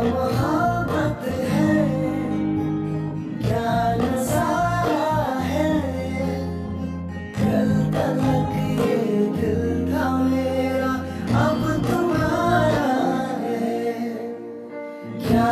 मोहब्बत है, क्या नजारा है। कल तक ये दिल था मेरा, अब तुम्हारा है। क्या